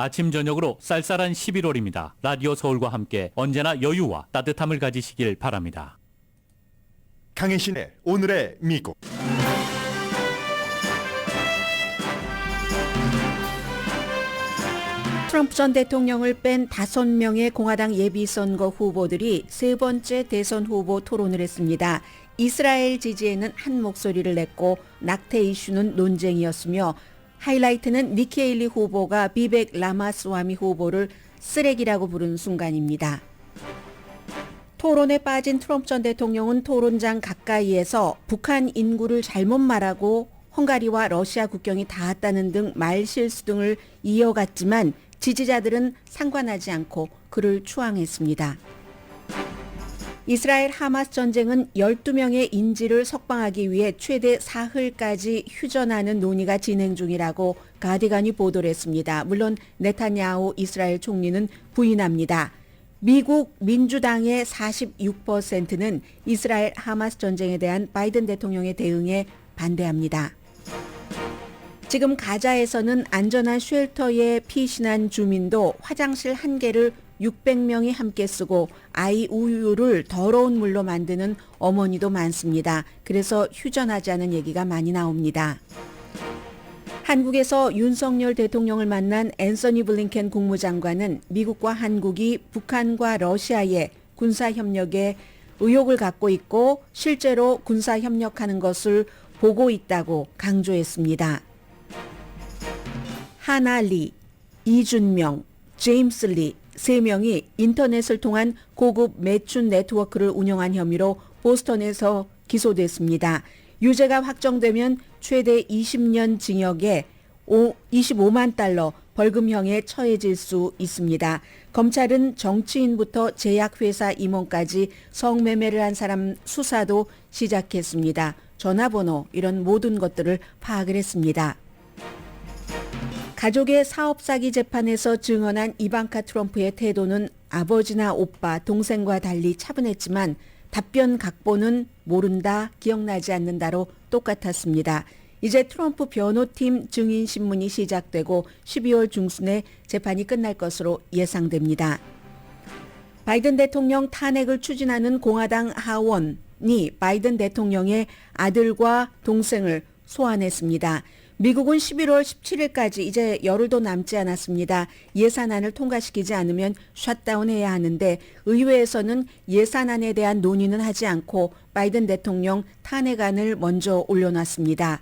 아침 저녁으로 쌀쌀한 11월입니다. 라디오 서울과 함께 언제나 여유와 따뜻함을 가지시길 바랍니다. 강혜신의 오늘의 미국. 트럼프 전 대통령을 뺀 5명의 공화당 예비선거 후보들이 세 번째 대선 후보 토론을 했습니다. 이스라엘 지지에는 한 목소리를 냈고 낙태 이슈는 논쟁이었으며 하이라이트는 니키 헤일리 후보가 비벡 라마스와미 후보를 쓰레기라고 부른 순간입니다. 토론에 빠진 트럼프 전 대통령은 토론장 가까이에서 북한 인구를 잘못 말하고 헝가리와 러시아 국경이 닿았다는 등 말실수 등을 이어갔지만 지지자들은 상관하지 않고 그를 추앙했습니다. 이스라엘 하마스 전쟁은 12명의 인질을 석방하기 위해 최대 사흘까지 휴전하는 논의가 진행 중이라고 가디건이 보도를 했습니다. 물론 네타냐후 이스라엘 총리는 부인합니다. 미국 민주당의 46%는 이스라엘 하마스 전쟁에 대한 바이든 대통령의 대응에 반대합니다. 지금 가자에서는 안전한 쉘터에 피신한 주민도 화장실 한 개를 600명이 함께 쓰고 아이 우유를 더러운 물로 만드는 어머니도 많습니다. 그래서 휴전하자는 얘기가 많이 나옵니다. 한국에서 윤석열 대통령을 만난 앤서니 블링켄 국무장관은 미국과 한국이 북한과 러시아의 군사협력에 의욕을 갖고 있고 실제로 군사협력하는 것을 보고 있다고 강조했습니다. 하나 리, 이준명, 제임스 리 3명이 인터넷을 통한 고급 매춘 네트워크를 운영한 혐의로 보스턴에서 기소됐습니다. 유죄가 확정되면 최대 20년 징역에 25만 달러 벌금형에 처해질 수 있습니다. 검찰은 정치인부터 제약회사 임원까지 성매매를 한 사람 수사도 시작했습니다. 전화번호 이런 모든 것들을 파악을 했습니다. 가족의 사업 사기 재판에서 증언한 이방카 트럼프의 태도는 아버지나 오빠, 동생과 달리 차분했지만 답변 각본은 모른다, 기억나지 않는다로 똑같았습니다. 이제 트럼프 변호팀 증인 신문이 시작되고 12월 중순에 재판이 끝날 것으로 예상됩니다. 바이든 대통령 탄핵을 추진하는 공화당 하원이 바이든 대통령의 아들과 동생을 소환했습니다. 미국은 11월 17일까지 이제 열흘도 남지 않았습니다. 예산안을 통과시키지 않으면 셧다운해야 하는데 의회에서는 예산안에 대한 논의는 하지 않고 바이든 대통령 탄핵안을 먼저 올려놨습니다.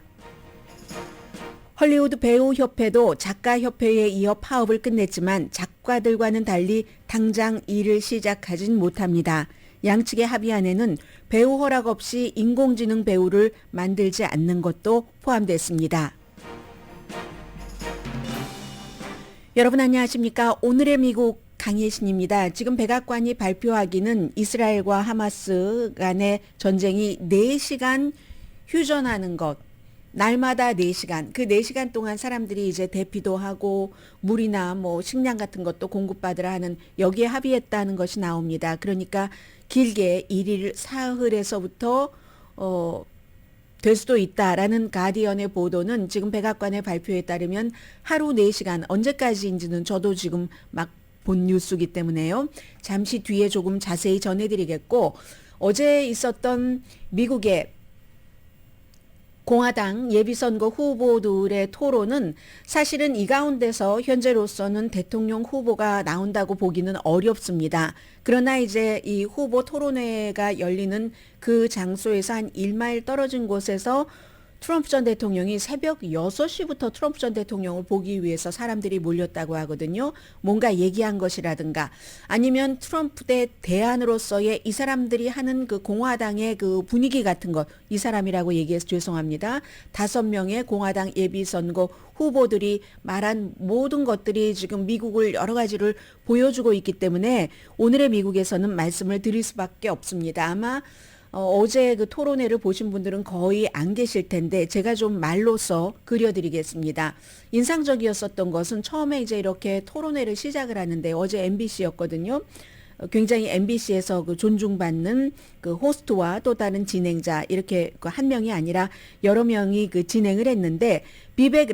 헐리우드 배우협회도 작가협회에 이어 파업을 끝냈지만 작가들과는 달리 당장 일을 시작하진 못합니다. 양측의 합의안에는 배우 허락 없이 인공지능 배우를 만들지 않는 것도 포함됐습니다. 여러분 안녕하십니까? 오늘의 미국 강혜신입니다. 지금 백악관이 발표하기는 이스라엘과 하마스 간의 전쟁이 4시간 휴전하는 것. 날마다 4시간. 그 4시간 동안 사람들이 이제 대피도 하고 물이나 뭐 식량 같은 것도 공급받으라 하는 여기에 합의했다는 것이 나옵니다. 그러니까 길게 1일 사흘에서부터 될 수도 있다라는 가디언의 보도는 지금 백악관의 발표에 따르면 하루 4시간 언제까지인지는 저도 지금 막 본 뉴스이기 때문에요. 잠시 뒤에 조금 자세히 전해드리겠고 어제 있었던 미국의 공화당 예비선거 후보들의 토론은 사실은 이 가운데서 현재로서는 대통령 후보가 나온다고 보기는 어렵습니다. 그러나 이제 이 후보 토론회가 열리는 그 장소에서 한 1마일 떨어진 곳에서 트럼프 전 대통령이 새벽 6시부터 트럼프 전 대통령을 보기 위해서 사람들이 몰렸다고 하거든요. 뭔가 얘기한 것이라든가 아니면 트럼프 대 대안으로서의 이 사람들이 하는 그 공화당의 그 분위기 같은 것, 이 사람이라고 얘기해서 죄송합니다. 5명의 공화당 예비선거 후보들이 말한 모든 것들이 지금 미국을 여러 가지를 보여주고 있기 때문에 오늘의 미국에서는 말씀을 드릴 수밖에 없습니다. 아마 어제 그 토론회를 보신 분들은 거의 안 계실 텐데 제가 좀 말로써 그려드리겠습니다. 인상적이었었던 것은 처음에 이제 이렇게 토론회를 시작을 하는데 어제 MBC였거든요. 굉장히 MBC에서 그 존중받는 그 호스트와 또 다른 진행자 이렇게 그 한 명이 아니라 여러 명이 그 진행을 했는데 비벡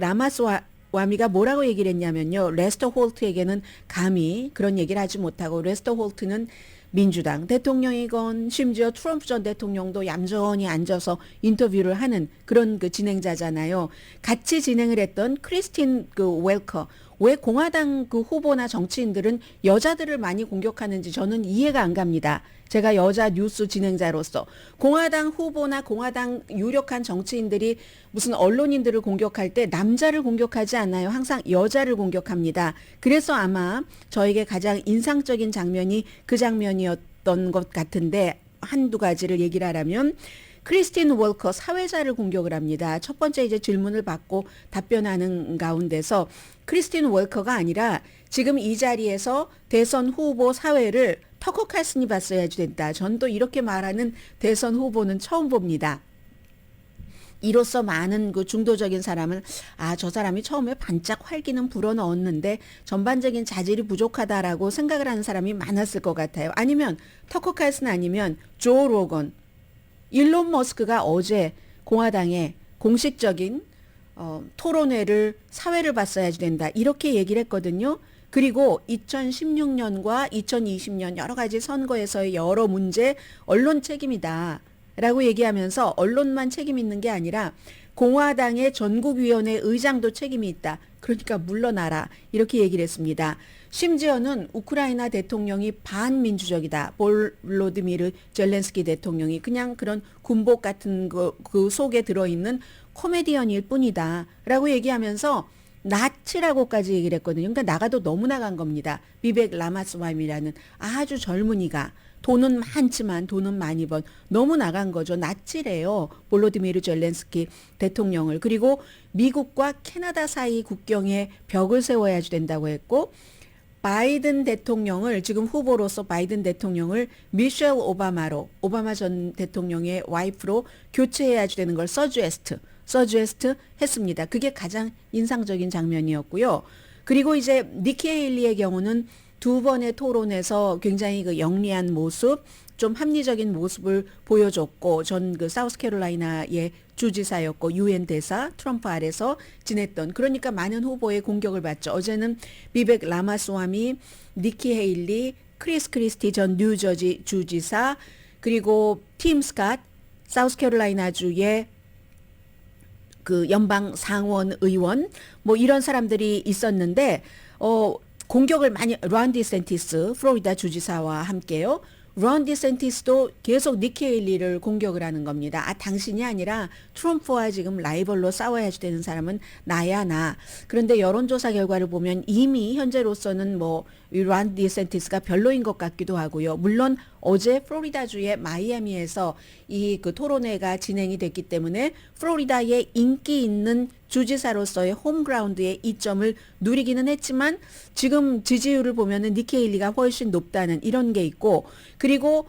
와미가 뭐라고 얘기를 했냐면요. 레스터 홀트에게는 감히 그런 얘기를 하지 못하고, 레스터 홀트는 민주당 대통령이건 심지어 트럼프 전 대통령도 얌전히 앉아서 인터뷰를 하는 그런 그 진행자잖아요. 같이 진행을 했던 크리스틴 그 웰커. 왜 공화당 그 후보나 정치인들은 여자들을 많이 공격하는지 저는 이해가 안 갑니다. 제가 여자 뉴스 진행자로서 공화당 후보나 공화당 유력한 정치인들이 무슨 언론인들을 공격할 때 남자를 공격하지 않아요. 항상 여자를 공격합니다. 그래서 아마 저에게 가장 인상적인 장면이 그 장면이었던 것 같은데, 한두 가지를 얘기를 하라면, 크리스틴 월커 사회자를 공격을 합니다. 첫 번째 이제 질문을 받고 답변하는 가운데서 크리스틴 월커가 아니라 지금 이 자리에서 대선 후보 사회를 터커 칼슨이 봤어야지 된다. 전 또 이렇게 말하는 대선 후보는 처음 봅니다. 이로써 많은 그 중도적인 사람은 저 사람이 처음에 반짝 활기는 불어넣었는데 전반적인 자질이 부족하다라고 생각을 하는 사람이 많았을 것 같아요. 아니면 터커 칼슨 아니면 조 로건, 일론 머스크가 어제 공화당의 공식적인 토론회를 사회를 봤어야지 된다. 이렇게 얘기를 했거든요. 그리고 2016년과 2020년 여러 가지 선거에서의 여러 문제 언론 책임이다 라고 얘기하면서 언론만 책임 있는 게 아니라 공화당의 전국위원회 의장도 책임이 있다. 그러니까 물러나라. 이렇게 얘기를 했습니다. 심지어는 우크라이나 대통령이 반민주적이다. 볼로디미르 젤렌스키 대통령이 그냥 그런 군복 같은 그 속에 들어있는 코미디언일 뿐이다 라고 얘기하면서 나치라고까지 얘기를 했거든요. 그러니까 나가도 너무 나간 겁니다. 비벡 라마스와미라는 아주 젊은이가 돈은 많지만 돈은 많이 번 너무 나간 거죠. 나치래요. 볼로디미르 젤렌스키 대통령을. 그리고 미국과 캐나다 사이 국경에 벽을 세워야지 된다고 했고, 바이든 대통령을, 지금 후보로서 바이든 대통령을 미셸 오바마로, 오바마 전 대통령의 와이프로 교체해야지 되는 걸 서주에스트 했습니다. 그게 가장 인상적인 장면이었고요. 그리고 이제 니키 헤일리의 경우는 두 번의 토론에서 굉장히 그 영리한 모습, 좀 합리적인 모습을 보여줬고, 전 그 사우스캐롤라이나의 주지사였고 유엔 대사 트럼프 아래서 지냈던, 그러니까 많은 후보의 공격을 받죠. 어제는 비벡 라마스와미, 니키 헤일리, 크리스 크리스티 전 뉴저지 주지사, 그리고 팀 스캇 사우스캐롤라이나주의 그 연방 상원 의원, 뭐 이런 사람들이 있었는데 공격을 많이, 론 디센티스 플로리다 주지사와 함께요. 론 디센티스도 계속 니키 헤일리를 공격을 하는 겁니다. 당신이 아니라 트럼프와 지금 라이벌로 싸워야지 되는 사람은 나야 나. 그런데 여론조사 결과를 보면 이미 현재로서는 론 디센티스가 별로인 것 같기도 하고요. 물론 어제 플로리다주의 마이애미에서 이 그 토론회가 진행이 됐기 때문에 플로리다의 인기 있는 주지사로서의 홈그라운드의 이점을 누리기는 했지만, 지금 지지율을 보면은 니키 헤일리가 훨씬 높다는 이런 게 있고, 그리고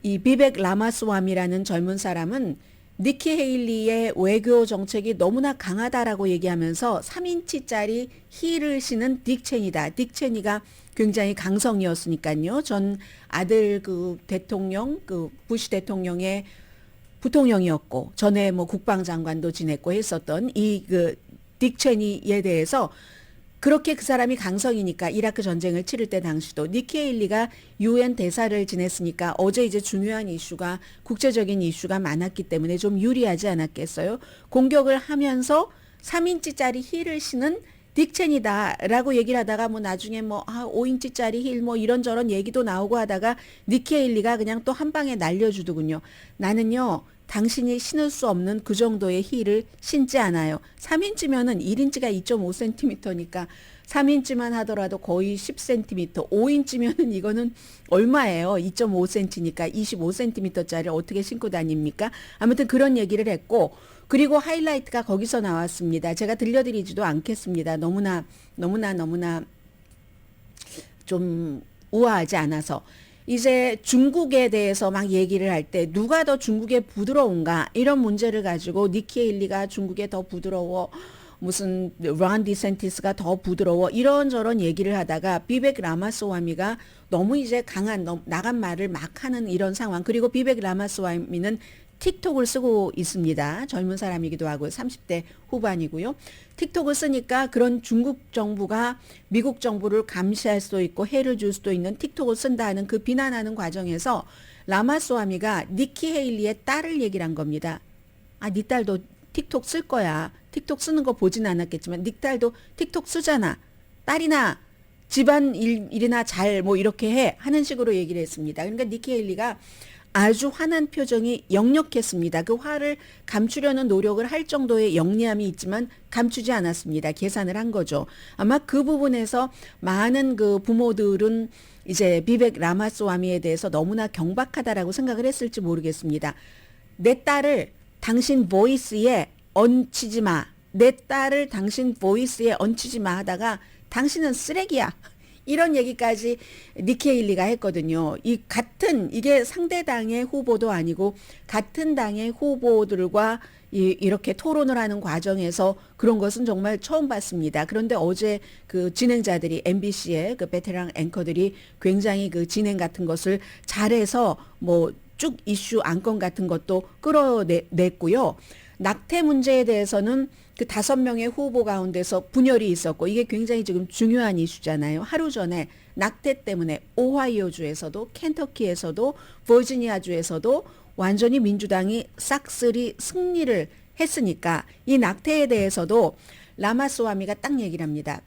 이 비벡 라마스와미라는 젊은 사람은 니키 헤일리의 외교 정책이 너무나 강하다라고 얘기하면서 3인치짜리 힐을 신은 딕 체니다. 딕 체니가 굉장히 강성이었으니까요. 전 아들 그 대통령, 그 부시 대통령의 부통령이었고, 전에 국방장관도 지냈고 했었던 이 그 딕 체니에 대해서, 그렇게 그 사람이 강성이니까 이라크 전쟁을 치를 때 당시도 니키 헤일리가 유엔 대사를 지냈으니까 어제 이제 중요한 이슈가, 국제적인 이슈가 많았기 때문에 좀 유리하지 않았겠어요? 공격을 하면서 3인치짜리 힐을 신은 딕 체니다라고 얘기를 하다가 나중에 5인치짜리 힐 이런저런 얘기도 나오고 하다가 니키 헤일리가 그냥 또 한 방에 날려주더군요. 나는요, 당신이 신을 수 없는 그 정도의 힐을 신지 않아요. 3인치면은 1인치가 2.5cm니까 3인치만 하더라도 거의 10cm, 5인치면은 이거는 얼마예요? 2.5cm니까 25cm짜리 어떻게 신고 다닙니까? 아무튼 그런 얘기를 했고, 그리고 하이라이트가 거기서 나왔습니다. 제가 들려드리지도 않겠습니다. 너무나 좀 우아하지 않아서. 이제 중국에 대해서 막 얘기를 할 때 누가 더 중국에 부드러운가, 이런 문제를 가지고 니키 헤일리가 중국에 더 부드러워, 무슨 론 디센티스가 더 부드러워, 이런저런 얘기를 하다가 비벡 라마스와미가 너무 이제 강한 나간 말을 막 하는 이런 상황. 그리고 비벡 라마스와미는 틱톡을 쓰고 있습니다. 젊은 사람이기도 하고 30대 후반이고요. 틱톡을 쓰니까 그런 중국 정부가 미국 정부를 감시할 수도 있고 해를 줄 수도 있는 틱톡을 쓴다는 그 비난하는 과정에서 라마스와미가 니키 헤일리의 딸을 얘기를 한 겁니다. 아, 네 딸도 틱톡 쓸 거야. 틱톡 쓰는 거 보진 않았겠지만 네 딸도 틱톡 쓰잖아. 딸이나 집안 일이나 잘 뭐 이렇게 해 하는 식으로 얘기를 했습니다. 그러니까 니키 헤일리가 아주 화난 표정이 역력했습니다. 그 화를 감추려는 노력을 할 정도의 영리함이 있지만 감추지 않았습니다. 계산을 한 거죠. 아마 그 부분에서 많은 그 부모들은 이제 비벡 라마스와미에 대해서 너무나 경박하다라고 생각을 했을지 모르겠습니다. 내 딸을 당신 보이스에 얹히지 마. 내 딸을 당신 보이스에 얹히지 마 하다가 당신은 쓰레기야. 이런 얘기까지 니키 헤일리가 했거든요. 이게 상대 당의 후보도 아니고 같은 당의 후보들과 이렇게 토론을 하는 과정에서 그런 것은 정말 처음 봤습니다. 그런데 어제 그 진행자들이 MBC의 그 베테랑 앵커들이 굉장히 그 진행 같은 것을 잘해서 뭐 쭉 이슈 안건 같은 것도 끌어냈고요. 낙태 문제에 대해서는 그 5명의 후보 가운데서 분열이 있었고 이게 굉장히 지금 중요한 이슈잖아요. 하루 전에 낙태 때문에 오하이오주에서도 켄터키에서도 버지니아주에서도 완전히 민주당이 싹쓸이 승리를 했으니까 이 낙태에 대해서도 라마스와미가 딱 얘기를 합니다.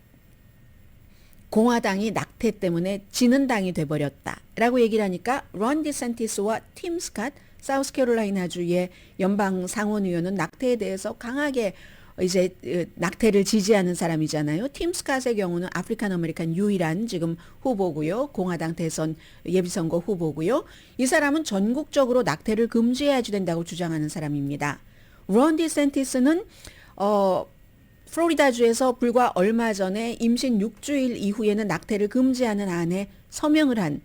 공화당이 낙태 때문에 지는 당이 돼버렸다라고 얘기를 하니까 론 디샌티스와 팀 스캇 사우스캐롤라이나주의 연방 상원의원은 낙태에 대해서 강하게 이제 낙태를 지지하는 사람이잖아요. 팀 스캇의 경우는 아프리칸 아메리칸 유일한 지금 후보고요. 공화당 대선 예비선거 후보고요. 이 사람은 전국적으로 낙태를 금지해야 된다고 주장하는 사람입니다. 론 디샌티스는 플로리다주에서 불과 얼마 전에 임신 6주일 이후에는 낙태를 금지하는 안에 서명을 한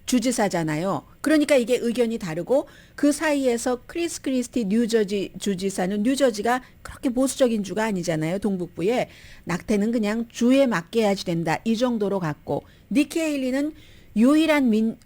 주지사잖아요. 그러니까 이게 의견이 다르고 그 사이에서 크리스 크리스티 뉴저지 주지사는 뉴저지가 그렇게 보수적인 주가 아니잖아요. 동북부에 낙태는 그냥 주에 맡겨야지 된다. 이 정도로 갔고 니키 헤일리는 유일한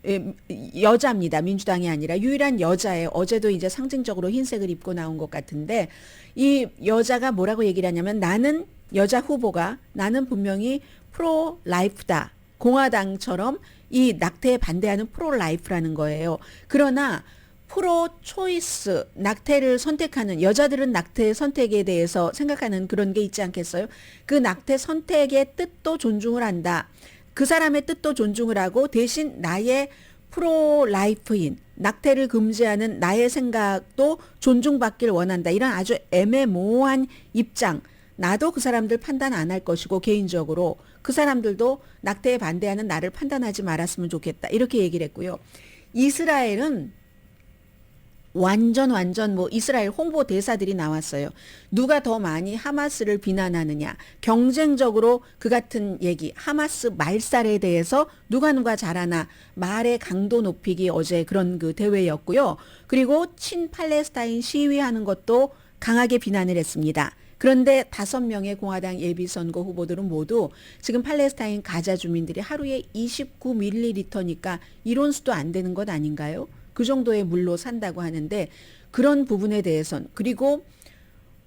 여자입니다. 민주당이 아니라 유일한 여자예요. 어제도 이제 상징적으로 흰색을 입고 나온 것 같은데 이 여자가 뭐라고 얘기를 하냐면 나는 여자 후보가 나는 분명히 프로 라이프다. 공화당처럼 이 낙태에 반대하는 프로 라이프라는 거예요. 그러나 프로 초이스 낙태를 선택하는 여자들은 낙태 선택에 대해서 생각하는 그런 게 있지 않겠어요? 그 낙태 선택의 뜻도 존중을 한다. 그 사람의 뜻도 존중을 하고 대신 나의 프로 라이프인 낙태를 금지하는 나의 생각도 존중받길 원한다. 이런 아주 애매모호한 입장. 나도 그 사람들 판단 안 할 것이고 개인적으로 그 사람들도 낙태에 반대하는 나를 판단하지 말았으면 좋겠다. 이렇게 얘기를 했고요. 이스라엘은 완전 뭐 이스라엘 홍보 대사들이 나왔어요. 누가 더 많이 하마스를 비난하느냐. 경쟁적으로 그 같은 얘기. 하마스 말살에 대해서 누가 잘하나. 말의 강도 높이기 어제 그런 그 대회였고요. 그리고 친팔레스타인 시위하는 것도 강하게 비난을 했습니다. 그런데 5명의 공화당 예비선거 후보들은 모두 지금 팔레스타인 가자 주민들이 하루에 29ml니까 이론수도 안 되는 것 아닌가요? 그 정도의 물로 산다고 하는데 그런 부분에 대해선 그리고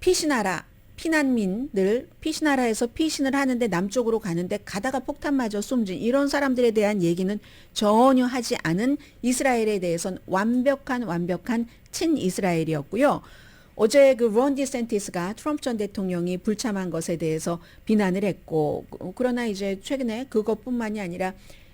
피신하라 피난민들 피신하라에서 피신을 하는데 남쪽으로 가는데 가다가 폭탄 맞아 숨진 이런 사람들에 대한 얘기는 전혀 하지 않은 이스라엘에 대해선 완벽한 친이스라엘이었고요. 어제 그 론 디샌티스가 트럼프 전 대통령이 불참한 것에 대해서 비난을 했고 그러나 이제 최근에 그것뿐만이 아니라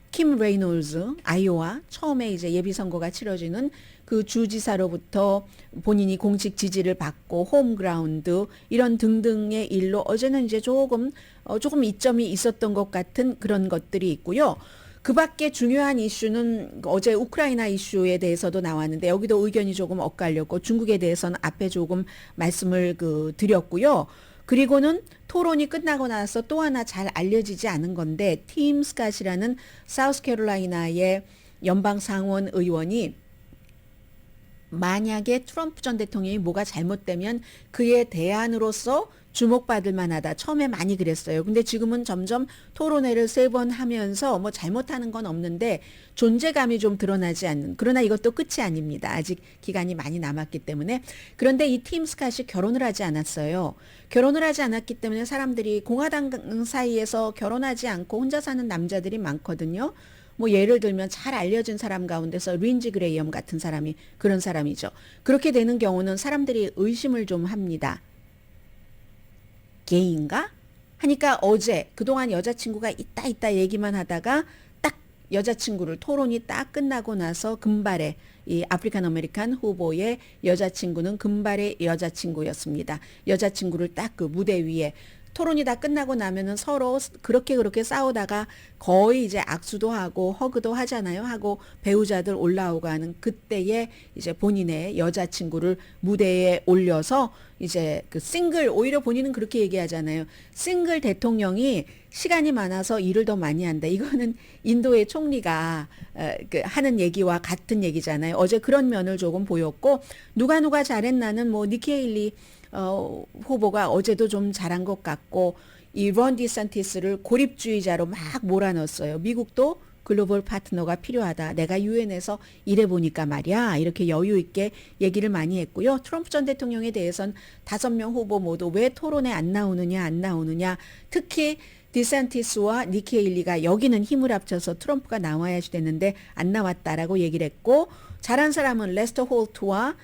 킴 레이놀즈 아이오와 처음에 이제 예비선거가 치러지는 그 주지사로부터 본인이 공식 지지를 받고 홈그라운드 이런 등등의 일로 어제는 이제 조금 이점이 있었던 것 같은 그런 것들이 있고요. 그 밖에 중요한 이슈는 어제 우크라이나 이슈에 대해서도 나왔는데 여기도 의견이 조금 엇갈렸고 중국에 대해서는 앞에 조금 말씀을 드렸고요. 그리고는 토론이 끝나고 나서 또 하나 잘 알려지지 않은 건데 팀 스캇이라는 사우스캐롤라이나의 연방 상원 의원이 만약에 트럼프 전 대통령이 뭐가 잘못되면 그의 대안으로서 주목받을 만하다. 처음에 많이 그랬어요. 근데 지금은 점점 토론회를 3번 하면서 뭐 잘못하는 건 없는데 존재감이 좀 드러나지 않는. 그러나 이것도 끝이 아닙니다. 아직 기간이 많이 남았기 때문에. 그런데 이 팀 스캇이 결혼을 하지 않았어요. 결혼을 하지 않았기 때문에 사람들이 공화당 사이에서 결혼하지 않고 혼자 사는 남자들이 많거든요. 뭐 예를 들면 잘 알려진 사람 가운데서 린지 그레이엄 같은 사람이 그런 사람이죠. 그렇게 되는 경우는 사람들이 의심을 좀 합니다. 게이인가? 하니까 어제 그동안 여자친구가 있다 얘기만 하다가 딱 여자친구를 토론이 딱 끝나고 나서 금발의 이 아프리칸 아메리칸 후보의 여자친구는 금발의 여자친구였습니다. 여자친구를 딱 그 무대 위에 토론이 다 끝나고 나면은 서로 그렇게 싸우다가 거의 이제 악수도 하고 허그도 하잖아요. 하고 배우자들 올라오고 하는 그때에 이제 본인의 여자친구를 무대에 올려서 이제 그 싱글, 오히려 본인은 그렇게 얘기하잖아요. 싱글 대통령이 시간이 많아서 일을 더 많이 한다. 이거는 인도의 총리가 하는 얘기와 같은 얘기잖아요. 어제 그런 면을 조금 보였고 누가 잘했나는 뭐 니키 헤일리 후보가 어제도 좀 잘한 것 같고 이 론 디산티스를 고립주의자로 막 몰아넣었어요. 미국도 글로벌 파트너가 필요하다. 내가 유엔에서 일해보니까 말이야. 이렇게 여유 있게 얘기를 많이 했고요. 트럼프 전 대통령에 대해서는 5명 후보 모두 왜 토론에 안 나오느냐. 특히 디산티스와 니키 헤일리가 여기는 힘을 합쳐서 트럼프가 나와야지 되는데 안 나왔다라고 얘기를 했고 잘한 사람은 레스터 홀트와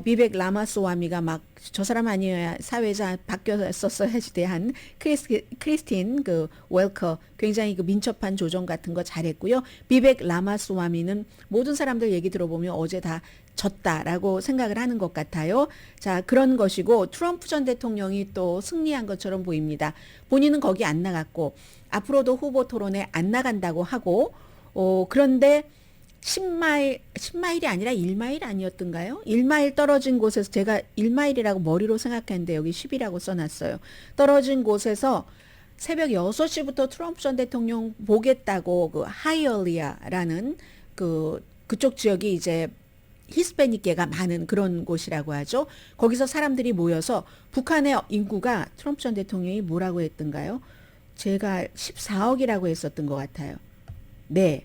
비벡 라마스와미가 막 저 사람 아니어야 사회자 바뀌었었어야지 대한 크리스틴 그 웰커 굉장히 그 민첩한 조정 같은 거 잘했고요. 비벡 라마스와미는 모든 사람들 얘기 들어보면 어제 다 졌다라고 생각을 하는 것 같아요. 자, 그런 것이고 트럼프 전 대통령이 또 승리한 것처럼 보입니다. 본인은 거기 안 나갔고 앞으로도 후보 토론에 안 나간다고 하고 그런데 10마일이 아니라 1마일 아니었던가요? 1마일 떨어진 곳에서 제가 1마일이라고 머리로 생각했는데 여기 10이라고 써놨어요. 떨어진 곳에서 새벽 6시부터 트럼프 전 대통령 보겠다고 그 하이얼리아라는 그쪽 지역이 이제 히스패닉계가 많은 그런 곳이라고 하죠. 거기서 사람들이 모여서 북한의 인구가 트럼프 전 대통령이 뭐라고 했던가요? 제가 14억이라고 했었던 것 같아요. 네,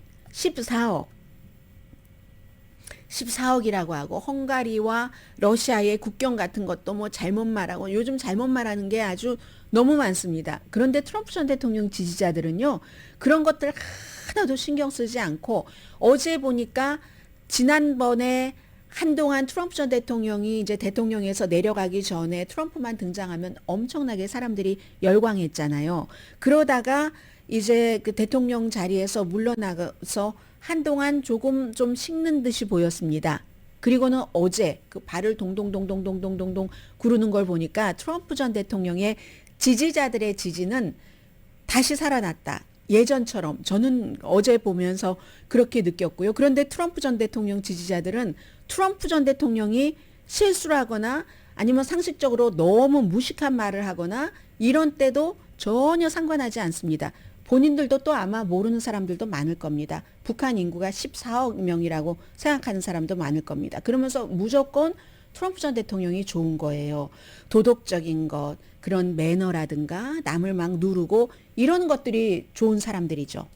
14억이라고 하고 헝가리와 러시아의 국경 같은 것도 뭐 잘못 말하고 요즘 잘못 말하는 게 아주 너무 많습니다. 그런데 트럼프 전 대통령 지지자들은요. 그런 것들 하나도 신경 쓰지 않고 어제 보니까 지난번에 한동안 트럼프 전 대통령이 이제 대통령에서 내려가기 전에 트럼프만 등장하면 엄청나게 사람들이 열광했잖아요. 그러다가 이제 그 대통령 자리에서 물러나서 한동안 조금 좀 식는 듯이 보였습니다. 그리고는 어제 그 발을 동동동동동동동동 구르는 걸 보니까 트럼프 전 대통령의 지지자들의 지지는 다시 살아났다. 예전처럼 저는 어제 보면서 그렇게 느꼈고요. 그런데 트럼프 전 대통령 지지자들은 트럼프 전 대통령이 실수를 하거나 아니면 상식적으로 너무 무식한 말을 하거나 이런 때도 전혀 상관하지 않습니다. 본인들도 또 아마 모르는 사람들도 많을 겁니다. 북한 인구가 14억 명이라고 생각하는 사람도 많을 겁니다. 그러면서 무조건 트럼프 전 대통령이 좋은 거예요. 도덕적인 것, 그런 매너라든가 남을 막 누르고 이런 것들이 좋은 사람들이죠.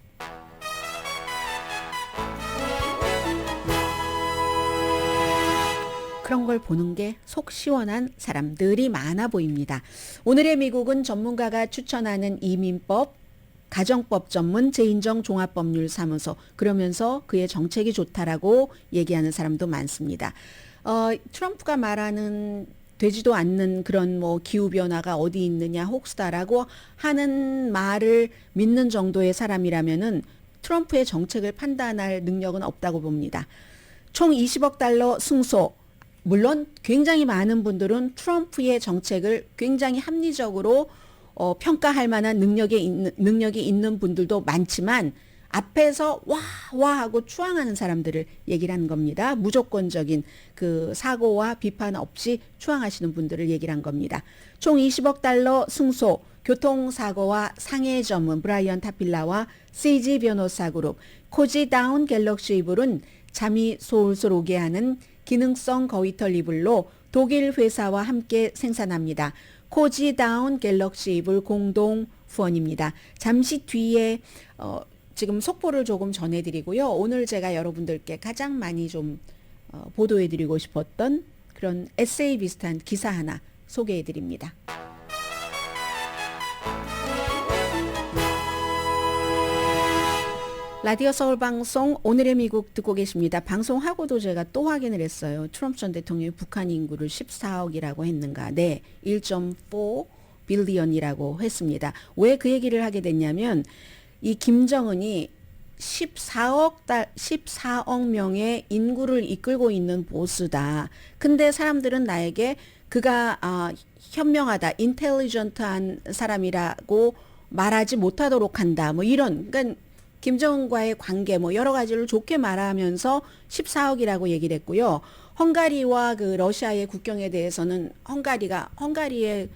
그런 걸 보는 게 속 시원한 사람들이 많아 보입니다. 오늘의 미국은 전문가가 추천하는 이민법, 가정법 전문 재인정 종합법률사무소 그러면서 그의 정책이 좋다라고 얘기하는 사람도 많습니다. 트럼프가 말하는 되지도 않는 그런 뭐 기후변화가 어디 있느냐 혹수다라고 하는 말을 믿는 정도의 사람이라면은 트럼프의 정책을 판단할 능력은 없다고 봅니다. 총 20억 달러 승소. 물론 굉장히 많은 분들은 트럼프의 정책을 굉장히 합리적으로 평가할 만한 능력이 있는 분들도 많지만 앞에서 와 하고 추앙하는 사람들을 얘기를 하는 겁니다. 무조건적인 그 사고와 비판 없이 추앙하시는 분들을 얘기를 한 겁니다. 총 20억 달러 승소, 교통사고와 상해 전문 브라이언 타필라와 CG 변호사 그룹, 코지다운 갤럭시 이블은 잠이 솔솔 오게 하는 기능성 거위털 이불로 독일 회사와 함께 생산합니다. 코지다운 갤럭시 이불 공동 후원입니다. 잠시 뒤에 지금 속보를 조금 전해드리고요. 오늘 제가 여러분들께 가장 많이 좀 보도해드리고 싶었던 그런 에세이 비슷한 기사 하나 소개해드립니다. 라디오 서울 방송 오늘의 미국 듣고 계십니다. 방송하고도 제가 또 확인을 했어요. 트럼프 전 대통령이 북한 인구를 14억이라고 했는가? 네, 1.4 빌리언이라고 했습니다. 왜 그 얘기를 하게 됐냐면 이 김정은이 14억 명의 인구를 이끌고 있는 보스다. 근데 사람들은 나에게 그가 현명하다, 인텔리전트한 사람이라고 말하지 못하도록 한다. 뭐 이런, 그러니까 김정은과의 관계 뭐 여러 가지를 좋게 말하면서 14억이라고 얘기를 했고요. 헝가리와 그 러시아의 국경에 대해서는 헝가리의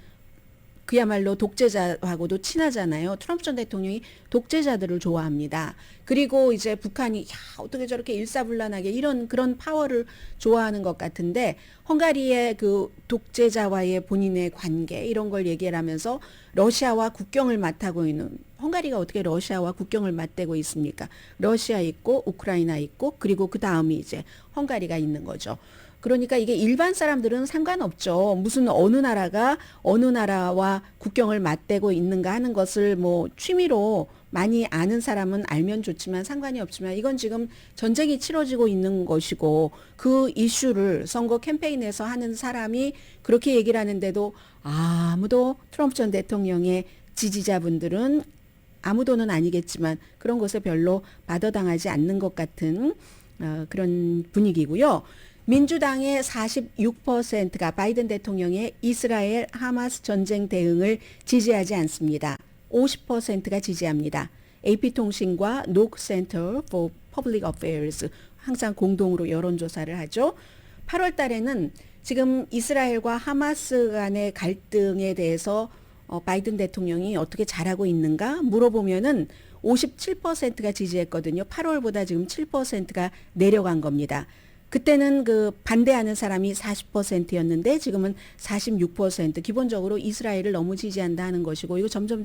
그야말로 독재자하고도 친하잖아요. 트럼프 전 대통령이 독재자들을 좋아합니다. 그리고 이제 북한이 어떻게 저렇게 일사불란하게 이런 그런 파워를 좋아하는 것 같은데 헝가리의 그 독재자와의 본인의 관계 이런 걸 얘기를 하면서 러시아와 국경을 맞대고 있는 헝가리가 어떻게 러시아와 국경을 맞대고 있습니까? 러시아 있고 우크라이나 있고 그리고 그 다음이 이제 헝가리가 있는 거죠. 그러니까 이게 일반 사람들은 상관없죠. 무슨 어느 나라가 어느 나라와 국경을 맞대고 있는가 하는 것을 뭐 취미로 많이 아는 사람은 알면 좋지만 상관이 없지만 이건 지금 전쟁이 치러지고 있는 것이고 그 이슈를 선거 캠페인에서 하는 사람이 그렇게 얘기를 하는데도 아무도 트럼프 전 대통령의 지지자분들은 아무도는 아니겠지만 그런 것에 별로 받아당하지 않는 것 같은 그런 분위기고요. 민주당의 46%가 바이든 대통령의 이스라엘 하마스 전쟁 대응을 지지하지 않습니다. 50%가 지지합니다. AP통신과 Nook Center for Public Affairs 항상 공동으로 여론조사를 하죠. 8월 달에는 지금 이스라엘과 하마스 간의 갈등에 대해서 바이든 대통령이 어떻게 잘하고 있는가 물어보면은 57%가 지지했거든요. 8월보다 지금 7%가 내려간 겁니다. 그때는 그 반대하는 사람이 40%였는데 지금은 46%. 기본적으로 이스라엘을 너무 지지한다 하는 것이고 이거 점점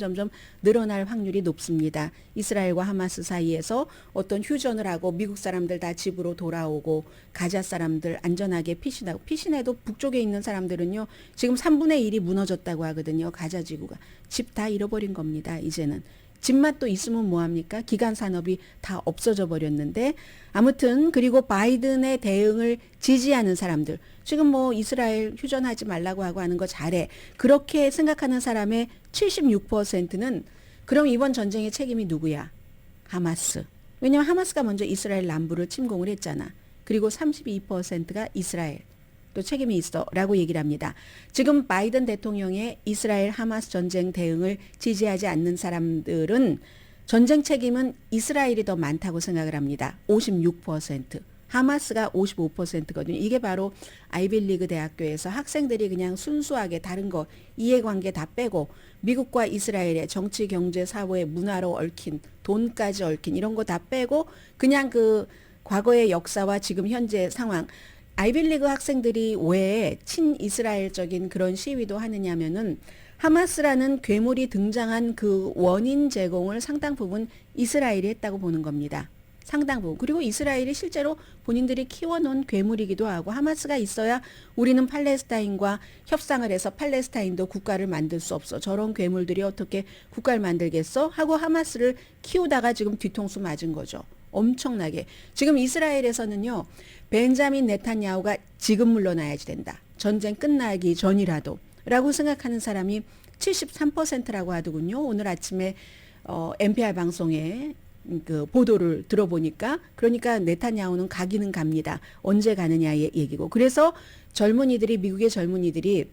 늘어날 확률이 높습니다. 이스라엘과 하마스 사이에서 어떤 휴전을 하고 미국 사람들 다 집으로 돌아오고 가자 사람들 안전하게 피신하고 피신해도 북쪽에 있는 사람들은요. 지금 3분의 1이 무너졌다고 하거든요. 가자 지구가. 집 다 잃어버린 겁니다. 이제는. 집만 또 있으면 뭐합니까? 기간 산업이 다 없어져 버렸는데 아무튼 그리고 바이든의 대응을 지지하는 사람들 지금 뭐 이스라엘 휴전하지 말라고 하고 하는 거 잘해 그렇게 생각하는 사람의 76%는 그럼 이번 전쟁의 책임이 누구야? 하마스. 왜냐하면 하마스가 먼저 이스라엘 남부를 침공을 했잖아. 그리고 32%가 이스라엘. 또 책임이 있어 라고 얘기를 합니다. 지금 바이든 대통령의 이스라엘 하마스 전쟁 대응을 지지하지 않는 사람들은 전쟁 책임은 이스라엘이 더 많다고 생각을 합니다. 56%. 하마스가 55%거든요. 이게 바로 아이빌리그 대학교에서 학생들이 그냥 순수하게 다른 거 이해관계 다 빼고 미국과 이스라엘의 정치, 경제, 사회, 문화로 얽힌 돈까지 얽힌 이런 거 다 빼고 그냥 그 과거의 역사와 지금 현재 상황 아이빌리그 학생들이 왜 친이스라엘적인 그런 시위도 하느냐면은 하마스라는 괴물이 등장한 그 원인 제공을 상당 부분 이스라엘이 했다고 보는 겁니다. 상당 부분. 그리고 이스라엘이 실제로 본인들이 키워놓은 괴물이기도 하고 하마스가 있어야 우리는 팔레스타인과 협상을 해서 팔레스타인도 국가를 만들 수 없어. 저런 괴물들이 어떻게 국가를 만들겠어? 하고 하마스를 키우다가 지금 뒤통수 맞은 거죠. 엄청나게. 지금 이스라엘에서는요. 벤자민 네탄야후가 지금 물러나야지 된다. 전쟁 끝나기 전이라도 라고 생각하는 사람이 73%라고 하더군요. 오늘 아침에 NPR 방송에 그 보도를 들어보니까 그러니까 네탄야후는 가기는 갑니다. 언제 가느냐의 얘기고. 그래서 젊은이들이 미국의 젊은이들이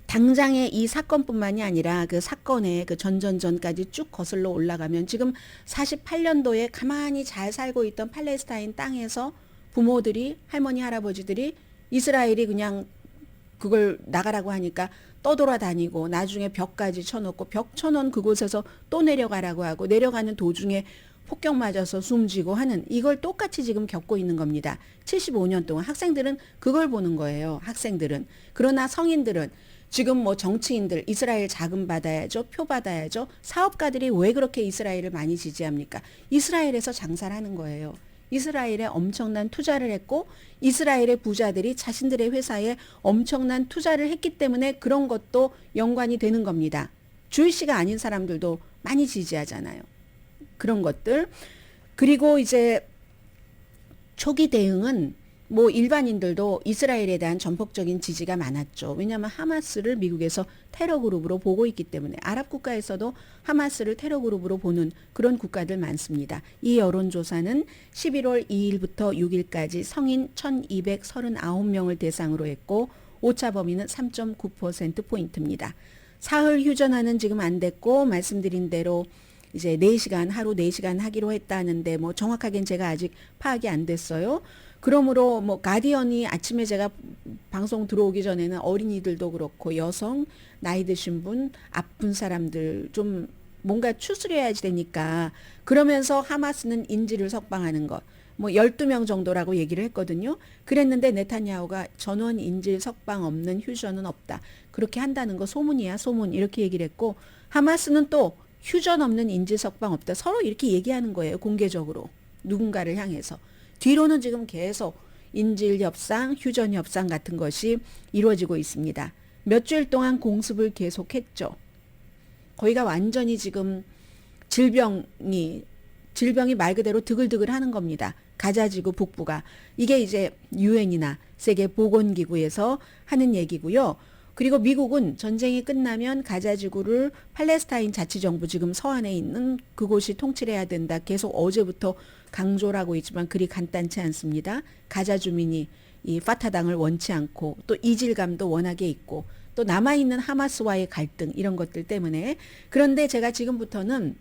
당장의 이 사건뿐만이 아니라 그 사건의 그 전전전까지 쭉 거슬러 올라가면 지금 48년도에 가만히 잘 살고 있던 팔레스타인 땅에서 부모들이 할머니 할아버지들이 이스라엘이 그냥 그걸 나가라고 하니까 떠돌아다니고 나중에 벽까지 쳐놓고 벽 쳐놓은 그곳에서 또 내려가라고 하고 내려가는 도중에 폭격 맞아서 숨지고 하는 이걸 똑같이 지금 겪고 있는 겁니다. 75년 동안 학생들은 그걸 보는 거예요. 학생들은. 그러나 성인들은 지금 뭐 정치인들 이스라엘 자금 받아야죠. 표 받아야죠. 사업가들이 왜 그렇게 이스라엘을 많이 지지합니까? 이스라엘에서 장사를 하는 거예요. 이스라엘에 엄청난 투자를 했고 이스라엘의 부자들이 자신들의 회사에 엄청난 투자를 했기 때문에 그런 것도 연관이 되는 겁니다. 주일시가 아닌 사람들도 많이 지지하잖아요. 그런 것들. 그리고 이제 초기 대응은 뭐 일반인들도 이스라엘에 대한 전폭적인 지지가 많았죠. 왜냐하면 하마스를 미국에서 테러 그룹으로 보고 있기 때문에 아랍 국가에서도 하마스를 테러 그룹으로 보는 그런 국가들 많습니다. 이 여론조사는 11월 2일부터 6일까지 성인 1239명을 대상으로 했고 오차 범위는 3.9%포인트입니다. 사흘 휴전화는 지금 안 됐고 말씀드린 대로 이제 4시간 하루 4시간 하기로 했다는데 뭐 정확하게는 제가 아직 파악이 안 됐어요. 그러므로 뭐 가디언이 아침에 제가 방송 들어오기 전에는 어린이들도 그렇고 여성, 나이 드신 분, 아픈 사람들 좀 뭔가 추스려야지 되니까 그러면서 하마스는 인질을 석방하는 것. 뭐 12명 정도라고 얘기를 했거든요. 그랬는데 네타냐후가 전원 인질 석방 없는 휴전은 없다. 그렇게 한다는 거 소문이야 소문 이렇게 얘기를 했고 하마스는 또 휴전 없는 인질 석방 없다. 서로 이렇게 얘기하는 거예요. 공개적으로. 누군가를 향해서. 뒤로는 지금 계속 인질 협상, 휴전 협상 같은 것이 이루어지고 있습니다. 몇 주일 동안 공습을 계속했죠. 거기가 완전히 지금 질병이 말 그대로 드글드글 하는 겁니다. 가자지구 북부가. 이게 이제 유엔이나 세계보건기구에서 하는 얘기고요. 그리고 미국은 전쟁이 끝나면 가자지구를 팔레스타인 자치정부 지금 서안에 있는 그곳이 통치해야 된다. 계속 어제부터 강조를 하고 있지만 그리 간단치 않습니다. 가자 주민이 이 파타당을 원치 않고 또 이질감도 워낙에 있고 또 남아있는 하마스와의 갈등 이런 것들 때문에 그런데 제가 지금부터는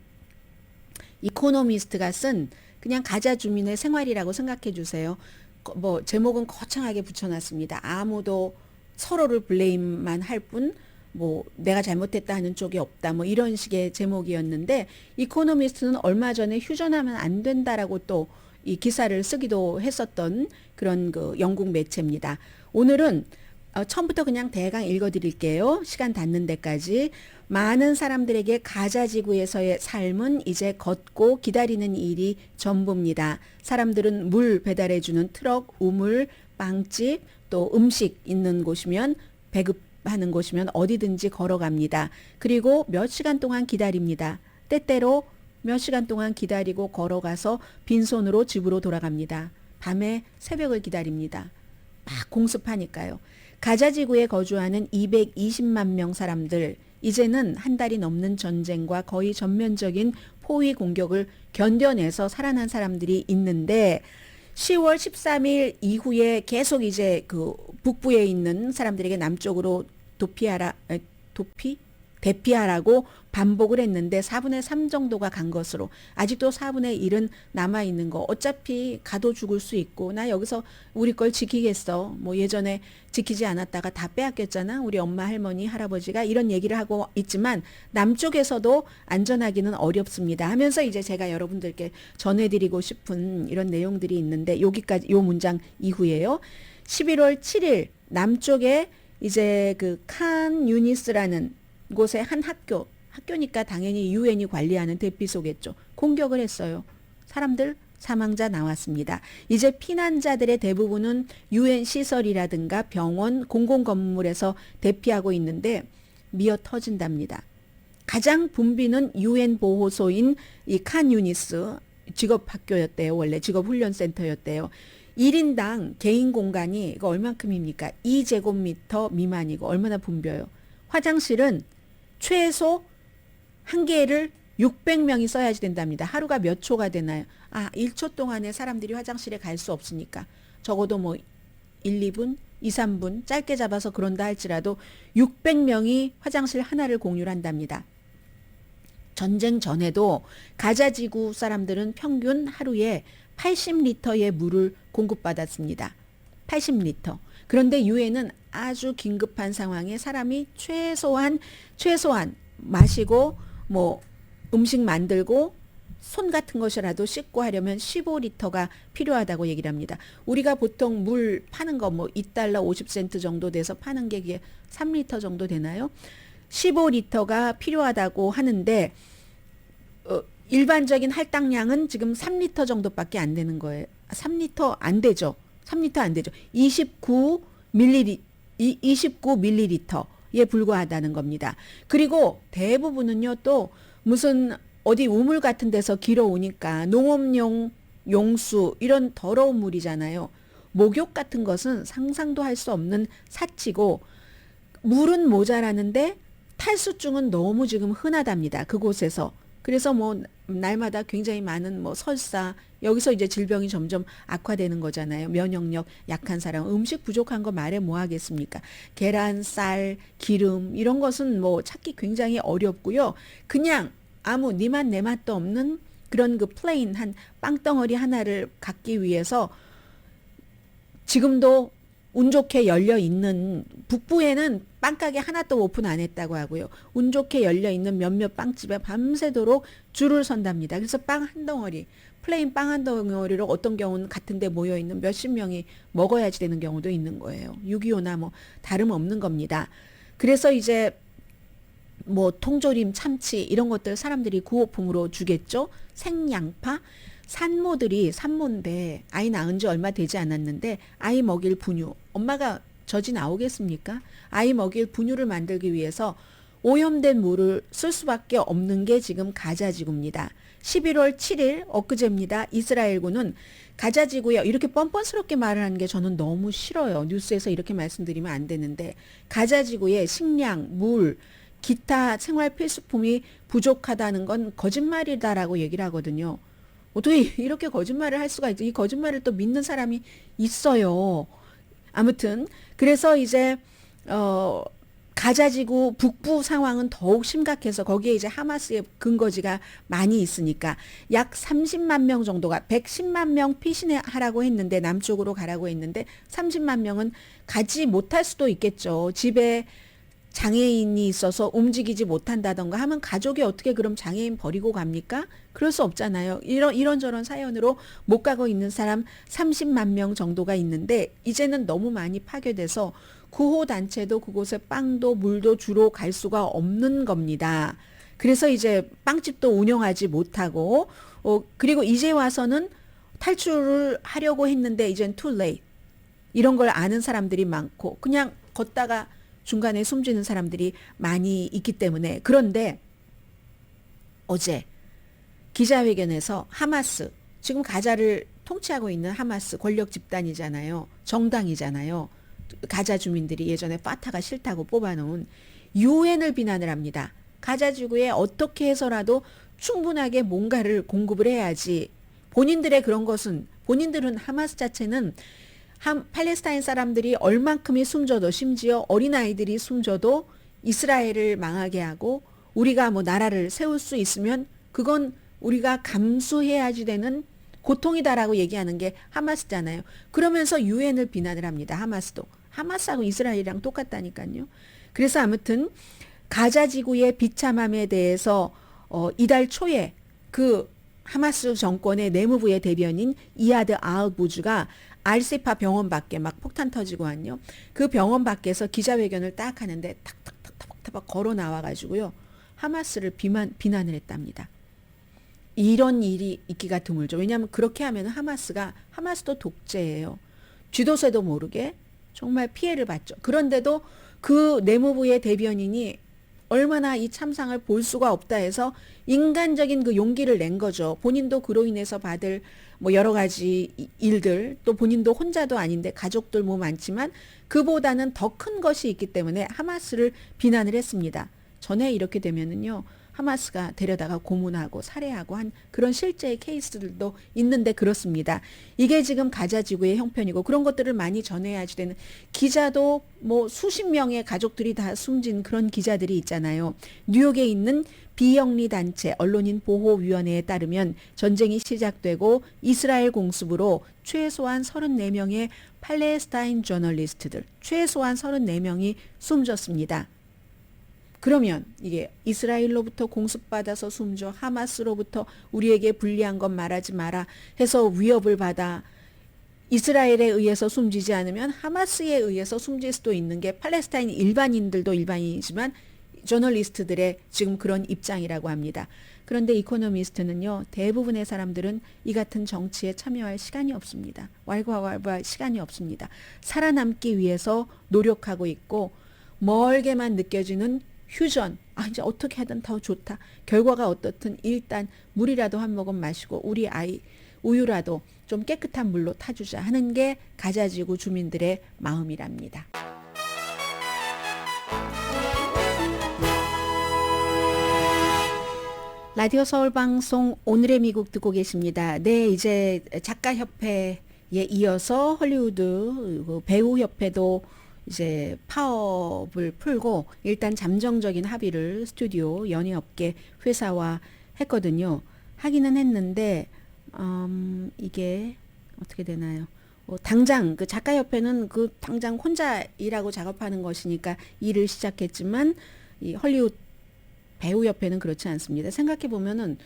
이코노미스트가 쓴 그냥 가자 주민의 생활이라고 생각해 주세요. 뭐 제목은 거창하게 붙여놨습니다. 아무도 서로를 블레임만 할 뿐 뭐 내가 잘못했다 하는 쪽이 없다 뭐 이런 식의 제목이었는데 이코노미스트는 얼마 전에 휴전하면 안 된다라고 또 이 기사를 쓰기도 했었던 그런 그 영국 매체입니다. 오늘은 처음부터 그냥 대강 읽어드릴게요. 시간 닿는 데까지. 많은 사람들에게 가자 지구에서의 삶은 이제 걷고 기다리는 일이 전부입니다. 사람들은 물 배달해주는 트럭, 우물, 빵집, 또 음식 있는 곳이면 배급하는 곳이면 어디든지 걸어갑니다. 그리고 몇 시간 동안 기다립니다. 때때로 몇 시간 동안 기다리고 걸어가서 빈손으로 집으로 돌아갑니다. 밤에 새벽을 기다립니다. 막 공습하니까요. 가자지구에 거주하는 220만 명 사람들, 이제는 한 달이 넘는 전쟁과 거의 전면적인 포위 공격을 견뎌내서 살아난 사람들이 있는데 10월 13일 이후에 계속 이제 그 북부에 있는 사람들에게 남쪽으로 대피하라고 반복을 했는데 4분의 3 정도가 간 것으로 아직도 4분의 1은 남아있는 거 어차피 가도 죽을 수 있고 나 여기서 우리 걸 지키겠어 뭐 예전에 지키지 않았다가 다 빼앗겼잖아 우리 엄마 할머니 할아버지가 이런 얘기를 하고 있지만 남쪽에서도 안전하기는 어렵습니다 하면서 이제 제가 여러분들께 전해드리고 싶은 이런 내용들이 있는데 여기까지 요 문장 이후에요 11월 7일 남쪽에 이제 그 칸 유니스라는 곳의 한 학교니까 당연히 유엔이 관리하는 대피소겠죠. 공격을 했어요. 사람들 사망자 나왔습니다. 이제 피난자들의 대부분은 유엔 시설이라든가 병원, 공공건물에서 대피하고 있는데 미어 터진답니다. 가장 붐비는 유엔 보호소인 이 칸 유니스 직업학교였대요. 원래 직업훈련센터였대요. 1인당 개인 공간이 이거 얼만큼입니까? 2제곱미터 미만이고 얼마나 붐벼요. 화장실은 최소 한 개를 600명이 써야지 된답니다. 하루가 몇 초가 되나요? 1초 동안에 사람들이 화장실에 갈 수 없으니까 적어도 뭐 1, 2분, 2, 3분 짧게 잡아서 그런다 할지라도 600명이 화장실 하나를 공유를 한답니다. 전쟁 전에도 가자지구 사람들은 평균 하루에 80리터의 물을 공급받았습니다. 80리터. 그런데 유엔은 아주 긴급한 상황에 사람이 최소한 마시고 뭐 음식 만들고 손 같은 것이라도 씻고 하려면 15리터가 필요하다고 얘기를 합니다. 우리가 보통 물 파는 거 뭐 2달러 50센트 정도 돼서 파는 게 이게 3리터 정도 되나요? 15리터가 필요하다고 하는데 일반적인 할당량은 지금 3리터 정도밖에 안 되는 거예요. 3리터 안 되죠. 3리터 안 되죠. 29ml에 불과하다는 겁니다. 그리고 대부분은요 또 무슨 어디 우물 같은 데서 길어오니까 농업용 용수 이런 더러운 물이잖아요. 목욕 같은 것은 상상도 할 수 없는 사치고 물은 모자라는데 탈수증은 너무 지금 흔하답니다. 그곳에서. 그래서 뭐 날마다 굉장히 많은 뭐 설사 여기서 이제 질병이 점점 악화되는 거잖아요. 면역력 약한 사람 음식 부족한 거 말해 뭐 하겠습니까? 계란, 쌀, 기름 이런 것은 뭐 찾기 굉장히 어렵고요. 그냥 아무 니 맛 내 맛도 없는 그런 그 플레인 한 빵덩어리 하나를 갖기 위해서 지금도 운 좋게 열려 있는 북부에는 빵가게 하나도 오픈 안 했다고 하고요. 운 좋게 열려 있는 몇몇 빵집에 밤새도록 줄을 선답니다. 그래서 빵 한 덩어리, 플레인 빵 한 덩어리로 어떤 경우는 같은 데 모여 있는 몇십 명이 먹어야지 되는 경우도 있는 거예요. 6.25나 뭐 다름없는 겁니다. 그래서 이제 뭐 통조림, 참치 이런 것들 사람들이 구호품으로 주겠죠. 생양파. 산모인데 아이 낳은 지 얼마 되지 않았는데 아이 먹일 분유. 엄마가 젖이 나오겠습니까? 아이 먹일 분유를 만들기 위해서 오염된 물을 쓸 수밖에 없는 게 지금 가자지구입니다. 11월 7일 엊그제입니다. 이스라엘군은 가자지구에 이렇게 뻔뻔스럽게 말을 하는 게 저는 너무 싫어요. 뉴스에서 이렇게 말씀드리면 안 되는데 가자지구에 식량, 물, 기타 생활 필수품이 부족하다는 건 거짓말이다라고 얘기를 하거든요. 어떻게 이렇게 거짓말을 할 수가 있죠? 이 거짓말을 또 믿는 사람이 있어요. 아무튼 그래서 이제 가자지구 북부 상황은 더욱 심각해서 거기에 이제 하마스의 근거지가 많이 있으니까 약 30만 명 정도가 110만 명 피신하라고 했는데 남쪽으로 가라고 했는데 30만 명은 가지 못할 수도 있겠죠. 집에 장애인이 있어서 움직이지 못한다던가 하면 가족이 어떻게 그럼 장애인 버리고 갑니까? 그럴 수 없잖아요. 이런저런 사연으로 못 가고 있는 사람 30만 명 정도가 있는데 이제는 너무 많이 파괴돼서 구호단체도 그곳에 빵도 물도 주로 갈 수가 없는 겁니다. 그래서 이제 빵집도 운영하지 못하고 그리고 이제 와서는 탈출을 하려고 했는데 이젠 too late. 이런 걸 아는 사람들이 많고 그냥 걷다가 중간에 숨지는 사람들이 많이 있기 때문에 그런데 어제 기자회견에서 하마스 지금 가자를 통치하고 있는 하마스 권력 집단이잖아요. 정당이잖아요. 가자 주민들이 예전에 파타가 싫다고 뽑아놓은 유엔을 비난을 합니다. 가자 지구에 어떻게 해서라도 충분하게 뭔가를 공급을 해야지. 본인들의 그런 것은 본인들은 하마스 자체는 팔레스타인 사람들이 얼만큼이 숨져도 심지어 어린아이들이 숨져도 이스라엘을 망하게 하고 우리가 뭐 나라를 세울 수 있으면 그건 우리가 감수해야지 되는 고통이다라고 얘기하는 게 하마스잖아요. 그러면서 유엔을 비난을 합니다. 하마스도. 하마스하고 이스라엘이랑 똑같다니까요. 그래서 아무튼 가자 지구의 비참함에 대해서 이달 초에 그 하마스 정권의 내무부의 대변인 이아드 아흐부주가 알세파 병원 밖에 막 폭탄 터지고 왔요. 그 병원 밖에서 기자회견을 딱 하는데 탁탁탁탁탁 걸어 나와가지고요. 하마스를 비난을 했답니다. 이런 일이 있기가 드물죠. 왜냐하면 그렇게 하면 하마스도 독재예요. 쥐도새도 모르게 정말 피해를 받죠. 그런데도 그 내무부의 대변인이 얼마나 이 참상을 볼 수가 없다 해서 인간적인 그 용기를 낸 거죠. 본인도 그로 인해서 받을 뭐 여러 가지 일들 또 본인도 혼자도 아닌데 가족들 뭐 많지만 그보다는 더 큰 것이 있기 때문에 하마스를 비난을 했습니다. 전에 이렇게 되면은요. 하마스가 데려다가 고문하고 살해하고 한 그런 실제의 케이스들도 있는데 그렇습니다. 이게 지금 가자 지구의 형편이고 그런 것들을 많이 전해야지 되는 기자도 뭐 수십 명의 가족들이 다 숨진 그런 기자들이 있잖아요. 뉴욕에 있는 비영리 단체 언론인 보호위원회에 따르면 전쟁이 시작되고 이스라엘 공습으로 최소한 34명의 팔레스타인 저널리스트들 최소한 34명이 숨졌습니다. 그러면 이게 이스라엘로부터 공습받아서 숨져, 하마스로부터 우리에게 불리한 건 말하지 마라 해서 위협을 받아 이스라엘에 의해서 숨지지 않으면 하마스에 의해서 숨질 수도 있는 게 팔레스타인 일반인들도 일반인이지만 저널리스트들의 지금 그런 입장이라고 합니다. 그런데 이코노미스트는요, 대부분의 사람들은 이 같은 정치에 참여할 시간이 없습니다. 왈가왈부할 시간이 없습니다. 살아남기 위해서 노력하고 있고 멀게만 느껴지는 휴전, 이제 어떻게 하든 더 좋다. 결과가 어떻든 일단 물이라도 한 모금 마시고 우리 아이 우유라도 좀 깨끗한 물로 타주자 하는 게 가자지구 주민들의 마음이랍니다. 라디오 서울 방송 오늘의 미국 듣고 계십니다. 네, 이제 작가협회에 이어서 헐리우드 배우협회도 이제 파업을 풀고 일단 잠정적인 합의를 스튜디오 연예업계 회사와 했거든요. 하기는 했는데 이게 어떻게 되나요? 당장 그 작가협회는 그 당장 혼자 일하고 작업하는 것이니까 일을 시작했지만 이 헐리우드 배우협회는 그렇지 않습니다. 생각해 보면은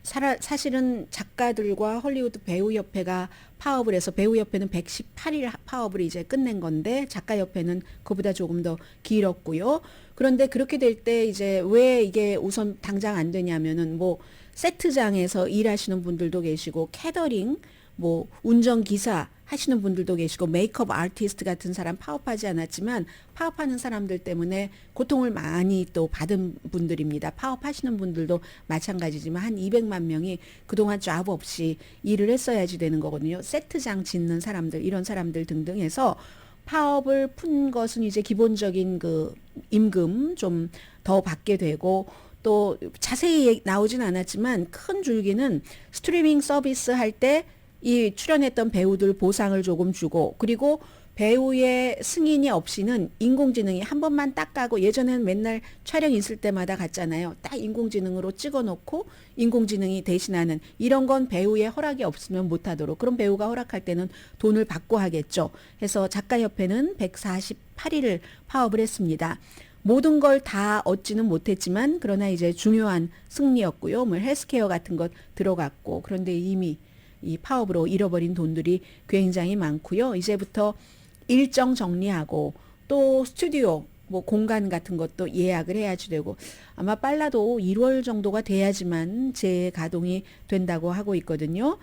사실은 작가들과 헐리우드 배우협회가 파업을 해서 배우협회는 118일 파업을 이제 끝낸 건데 작가협회는 그보다 조금 더 길었고요. 그런데 그렇게 될 때 이제 왜 이게 우선 당장 안 되냐면은 뭐 세트장에서 일하시는 분들도 계시고 캐더링, 뭐 운전기사 하시는 분들도 계시고 메이크업 아티스트 같은 사람 파업하지 않았지만 파업하는 사람들 때문에 고통을 많이 또 받은 분들입니다. 파업하시는 분들도 마찬가지지만 한 200만 명이 그동안 잡 없이 일을 했어야지 되는 거거든요. 세트장 짓는 사람들, 이런 사람들 등등 해서 파업을 푼 것은 이제 기본적인 그 임금 좀 더 받게 되고 또 자세히 나오진 않았지만 큰 줄기는 스트리밍 서비스 할 때 이 출연했던 배우들 보상을 조금 주고 그리고 배우의 승인이 없이는 인공지능이 한 번만 딱 가고 예전에는 맨날 촬영 있을 때마다 갔잖아요. 딱 인공지능으로 찍어놓고 인공지능이 대신하는 이런 건 배우의 허락이 없으면 못하도록 그럼 배우가 허락할 때는 돈을 받고 하겠죠. 해서 작가협회는 148일을 파업을 했습니다. 모든 걸 다 얻지는 못했지만 그러나 이제 중요한 승리였고요. 뭐 헬스케어 같은 것 들어갔고 그런데 이미 이 파업으로 잃어버린 돈들이 굉장히 많고요. 이제부터 일정 정리하고 또 스튜디오 뭐 공간 같은 것도 예약을 해야지 되고 아마 빨라도 1월 정도가 돼야지만 재가동이 된다고 하고 있거든요.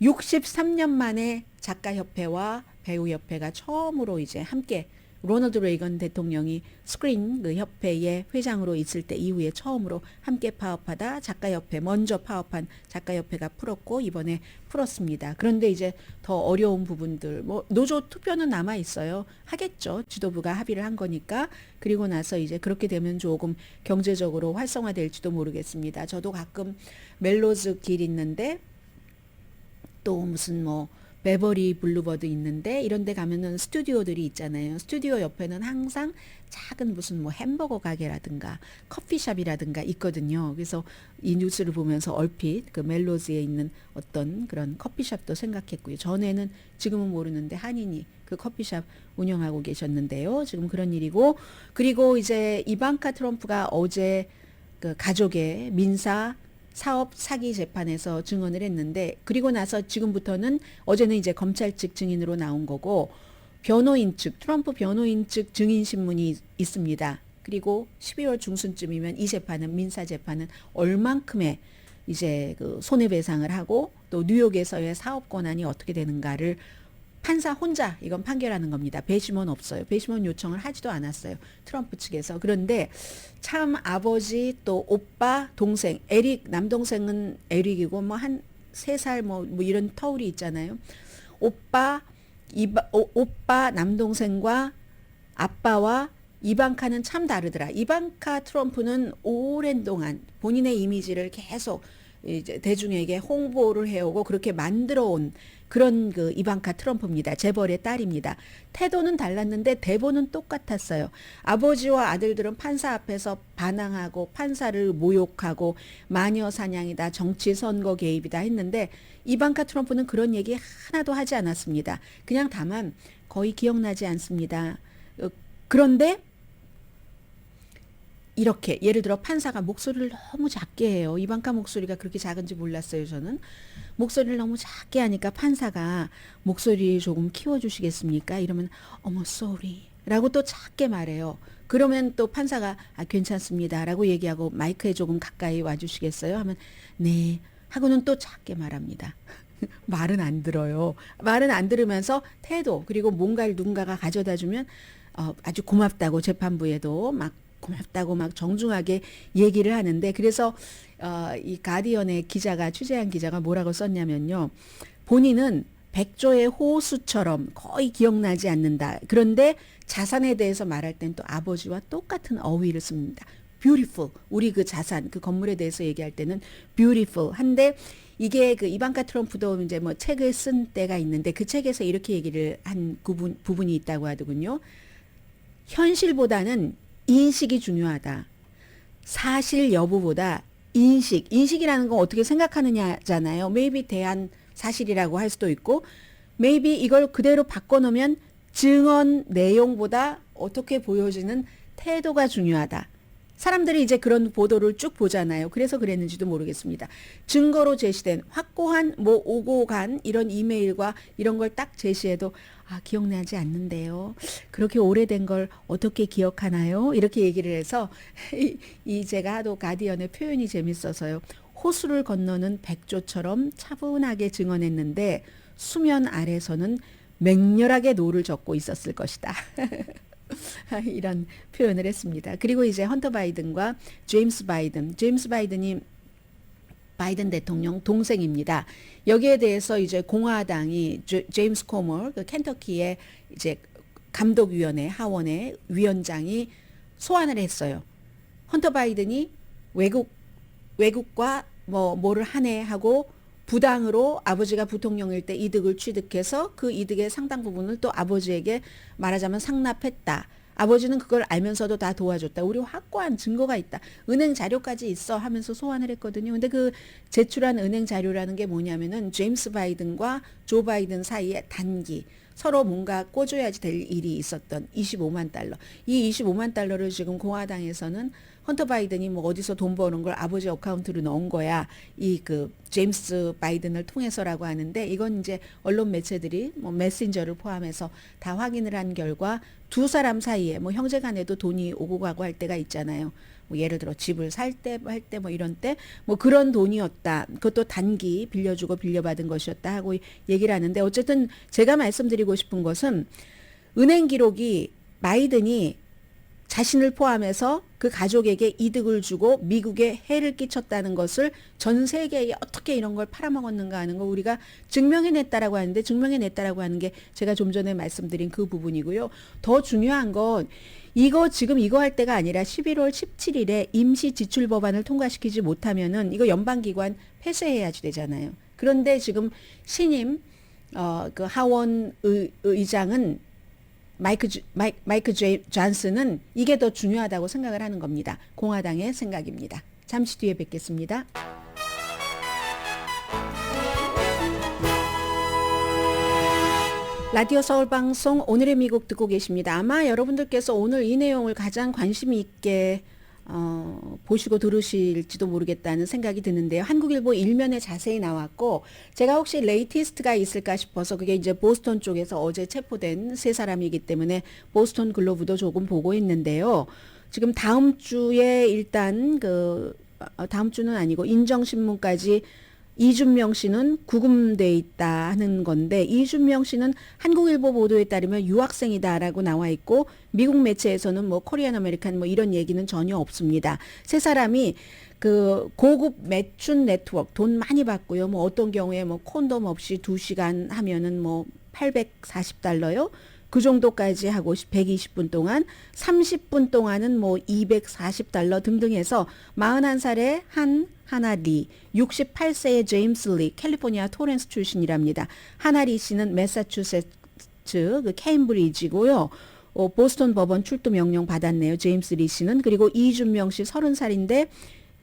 63년 만에 작가협회와 배우협회가 처음으로 이제 함께 로널드 레이건 대통령이 스크린 그 협회의 회장으로 있을 때 이후에 처음으로 함께 파업하다 작가협회 먼저 파업한 작가협회가 풀었고 이번에 풀었습니다. 그런데 이제 더 어려운 부분들 뭐 노조 투표는 남아 있어요. 하겠죠. 지도부가 합의를 한 거니까. 그리고 나서 이제 그렇게 되면 조금 경제적으로 활성화될지도 모르겠습니다. 저도 가끔 멜로즈 길 있는데 또 무슨 뭐 베버리 블루버드 있는데 이런 데 가면은 스튜디오들이 있잖아요. 스튜디오 옆에는 항상 작은 무슨 뭐 햄버거 가게라든가 커피숍이라든가 있거든요. 그래서 이 뉴스를 보면서 얼핏 그 멜로즈에 있는 어떤 그런 커피숍도 생각했고요. 전에는 지금은 모르는데 한인이 그 커피숍 운영하고 계셨는데요. 지금 그런 일이고 그리고 이제 이방카 트럼프가 어제 그 가족의 민사 사업 사기 재판에서 증언을 했는데 그리고 나서 지금부터는 어제는 이제 검찰 측 증인으로 나온 거고 변호인 측 트럼프 변호인 측 증인 신문이 있습니다. 그리고 12월 중순쯤이면 이 재판은 민사 재판은 얼만큼의 이제 그 손해배상을 하고 또 뉴욕에서의 사업 권한이 어떻게 되는가를 판사 혼자 이건 판결하는 겁니다. 배심원 없어요. 배심원 요청을 하지도 않았어요. 트럼프 측에서. 그런데 참 아버지 또 오빠 동생 에릭 남동생은 에릭이고 뭐 한 3살 뭐 이런 터울이 있잖아요. 오빠 남동생과 아빠와 이방카는 참 다르더라. 이방카 트럼프는 오랜 동안 본인의 이미지를 계속 이제 대중에게 홍보를 해오고 그렇게 만들어 온 그런 그 이방카 트럼프입니다. 재벌의 딸입니다. 태도는 달랐는데 대본은 똑같았어요. 아버지와 아들들은 판사 앞에서 반항하고 판사를 모욕하고 마녀 사냥이다, 정치 선거 개입이다 했는데 이방카 트럼프는 그런 얘기 하나도 하지 않았습니다. 그냥 다만 거의 기억나지 않습니다. 그런데 이렇게 예를 들어 판사가 목소리를 너무 작게 해요. 이방카 목소리가 그렇게 작은지 몰랐어요, 저는. 목소리를 너무 작게 하니까 판사가 목소리 조금 키워주시겠습니까? 이러면 어머 sorry 라고 또 작게 말해요. 그러면 또 판사가 괜찮습니다 라고 얘기하고 마이크에 조금 가까이 와주시겠어요? 하면 네 하고는 또 작게 말합니다. 말은 안 들어요. 말은 안 들으면서 태도 그리고 뭔가를 누군가가 가져다 주면 아주 고맙다고 재판부에도 막 고맙다고 막 정중하게 얘기를 하는데 그래서 이 가디언의 기자가 취재한 기자가 뭐라고 썼냐면요. 본인은 백조의 호수처럼 거의 기억나지 않는다. 그런데 자산에 대해서 말할 땐 또 아버지와 똑같은 어휘를 씁니다. beautiful. 우리 그 자산, 그 건물에 대해서 얘기할 때는 beautiful. 한데 이게 그 이방카 트럼프도 이제 뭐 책을 쓴 때가 있는데 그 책에서 이렇게 얘기를 한 부분이 있다고 하더군요. 현실보다는 인식이 중요하다. 사실 여부보다 인식이라는 건 어떻게 생각하느냐잖아요. maybe 대한 사실이라고 할 수도 있고 maybe 이걸 그대로 바꿔놓으면 증언 내용보다 어떻게 보여지는 태도가 중요하다. 사람들이 이제 그런 보도를 쭉 보잖아요. 그래서 그랬는지도 모르겠습니다. 증거로 제시된 확고한 뭐 오고 간 이런 이메일과 이런 걸 딱 제시해도 기억나지 않는데요. 그렇게 오래된 걸 어떻게 기억하나요? 이렇게 얘기를 해서 이 제가 하도 가디언의 표현이 재밌어서요. 호수를 건너는 백조처럼 차분하게 증언했는데 수면 아래서는 맹렬하게 노를 젓고 있었을 것이다. 이런 표현을 했습니다. 그리고 이제 헌터 바이든과 제임스 바이든이 바이든 대통령 동생입니다. 여기에 대해서 이제 공화당이 제임스 코머, 그 켄터키의 이제 감독위원회 하원의 위원장이 소환을 했어요. 헌터 바이든이 외국과 뭐를 한해하고 부당으로 아버지가 부통령일 때 이득을 취득해서 그 이득의 상당 부분을 또 아버지에게 말하자면 상납했다. 아버지는 그걸 알면서도 다 도와줬다. 우리 확고한 증거가 있다. 은행 자료까지 있어 하면서 소환을 했거든요. 근데 그 제출한 은행 자료라는 게 뭐냐면은 제임스 바이든과 조 바이든 사이에 단기 서로 뭔가 꿔줘야지 될 일이 있었던 25만 달러. 이 25만 달러를 지금 공화당에서는 헌터 바이든이 뭐 어디서 돈 버는 걸 아버지 어카운트로 넣은 거야. 이 그 제임스 바이든을 통해서라고 하는데 이건 이제 언론 매체들이 뭐 메신저를 포함해서 다 확인을 한 결과 두 사람 사이에 뭐 형제 간에도 돈이 오고 가고 할 때가 있잖아요. 뭐 예를 들어 집을 살 때 할 때 뭐 이런 때 뭐 그런 돈이었다. 그것도 단기 빌려주고 빌려받은 것이었다 하고 얘기를 하는데 어쨌든 제가 말씀드리고 싶은 것은 은행 기록이 바이든이 자신을 포함해서 그 가족에게 이득을 주고 미국에 해를 끼쳤다는 것을 전 세계에 어떻게 이런 걸 팔아먹었는가 하는 거 우리가 증명해냈다라고 하는데 증명해냈다라고 하는 게 제가 좀 전에 말씀드린 그 부분이고요. 더 중요한 건 지금 이거 할 때가 아니라 11월 17일에 임시 지출 법안을 통과시키지 못하면은 이거 연방기관 폐쇄해야지 되잖아요. 그런데 지금 신임 그 하원 의장은 마이크 존슨은 이게 더 중요하다고 생각을 하는 겁니다. 공화당의 생각입니다. 잠시 뒤에 뵙겠습니다. 라디오 서울방송 오늘의 미국 듣고 계십니다. 아마 여러분들께서 오늘 이 내용을 가장 관심 있게 보시고 들으실지도 모르겠다는 생각이 드는데요. 한국일보 일면에 자세히 나왔고 제가 혹시 레이티스트가 있을까 싶어서 그게 이제 보스턴 쪽에서 어제 체포된 세 사람이기 때문에 보스턴 글로브도 조금 보고 있는데요. 지금 다음 주에 일단 다음 주는 아니고 인정신문까지 이준명 씨는 구금돼 있다 하는 건데 이준명 씨는 한국일보 보도에 따르면 유학생이다라고 나와 있고 미국 매체에서는 뭐 코리안 아메리칸 뭐 이런 얘기는 전혀 없습니다. 세 사람이 그 고급 매춘 네트워크 돈 많이 받고요. 뭐 어떤 경우에 뭐 콘돔 없이 2시간 하면은 뭐 840달러요. 그 정도까지 하고 120분 동안 30분 동안은 뭐 240달러 등등 해서 41살의 하나리, 68세의 제임스 리, 캘리포니아 토렌스 출신이랍니다. 하나리 씨는 매사추세츠 그 케임브리지고요. 보스턴 법원 출두 명령 받았네요. 제임스 리 씨는. 그리고 이준명 씨 30살인데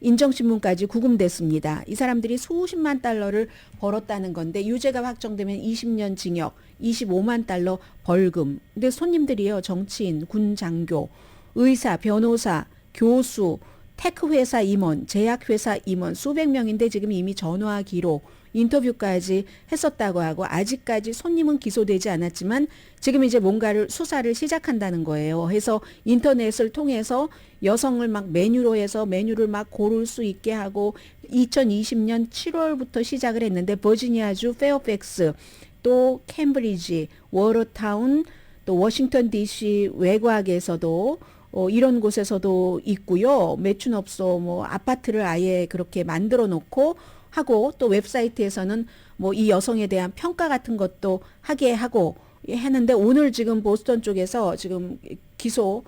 인정신문까지 구금됐습니다. 이 사람들이 수십만 달러를 벌었다는 건데 유죄가 확정되면 20년 징역, 25만 달러 벌금. 근데 손님들이요. 정치인, 군 장교, 의사, 변호사, 교수, 테크 회사 임원, 제약 회사 임원 수백 명인데 지금 이미 전화 기록, 인터뷰까지 했었다고 하고 아직까지 손님은 기소되지 않았지만 지금 이제 뭔가를 수사를 시작한다는 거예요. 해서 인터넷을 통해서 여성을 막 메뉴로 해서 메뉴를 막 고를 수 있게 하고 2020년 7월부터 시작을 했는데 버지니아주 페어팩스, 또 캠브리지, 워터타운, 또 워싱턴 DC 외곽에서도 이런 곳에서도 있고요. 매춘업소 뭐 아파트를 아예 그렇게 만들어 놓고 하고 또 웹사이트에서는 뭐 이 여성에 대한 평가 같은 것도 하게 하고 했는데 오늘 지금 보스턴 쪽에서 지금 기소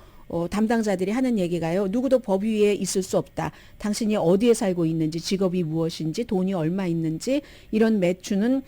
담당자들이 하는 얘기가요. 누구도 법 위에 있을 수 없다. 당신이 어디에 살고 있는지, 직업이 무엇인지, 돈이 얼마 있는지 이런 매추는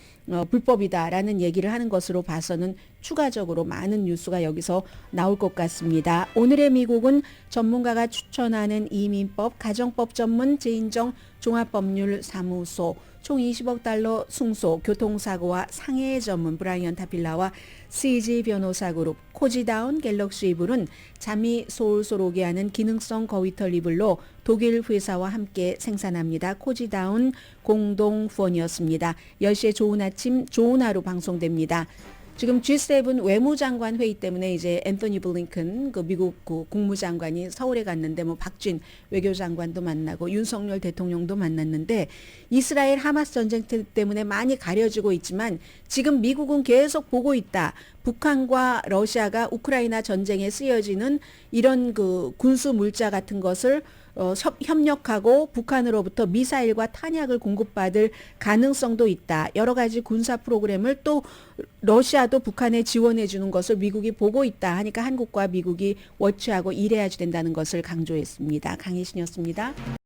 불법이다라는 얘기를 하는 것으로 봐서는 추가적으로 많은 뉴스가 여기서 나올 것 같습니다. 오늘의 미국은 전문가가 추천하는 이민법, 가정법 전문 제인정 종합법률사무소, 총 20억 달러 승소, 교통사고와 상해 전문 브라이언 타필라와 CG 변호사 그룹, 코지다운 갤럭시 이블은 잠이 솔솔 오게 하는 기능성 거위털 이불로 독일 회사와 함께 생산합니다. 코지다운 공동 후원이었습니다. 10시에 좋은 아침, 좋은 하루 방송됩니다. 지금 G7 외무장관 회의 때문에 이제 앤토니 블링컨 그 미국 그 국무장관이 서울에 갔는데 뭐 박진 외교장관도 만나고 윤석열 대통령도 만났는데 이스라엘 하마스 전쟁 때문에 많이 가려지고 있지만 지금 미국은 계속 보고 있다. 북한과 러시아가 우크라이나 전쟁에 쓰여지는 이런 그 군수 물자 같은 것을 협력하고 북한으로부터 미사일과 탄약을 공급받을 가능성도 있다. 여러 가지 군사 프로그램을 또 러시아도 북한에 지원해 주는 것을 미국이 보고 있다 하니까 한국과 미국이 워치하고 일해야 된다는 것을 강조했습니다. 강혜신이었습니다.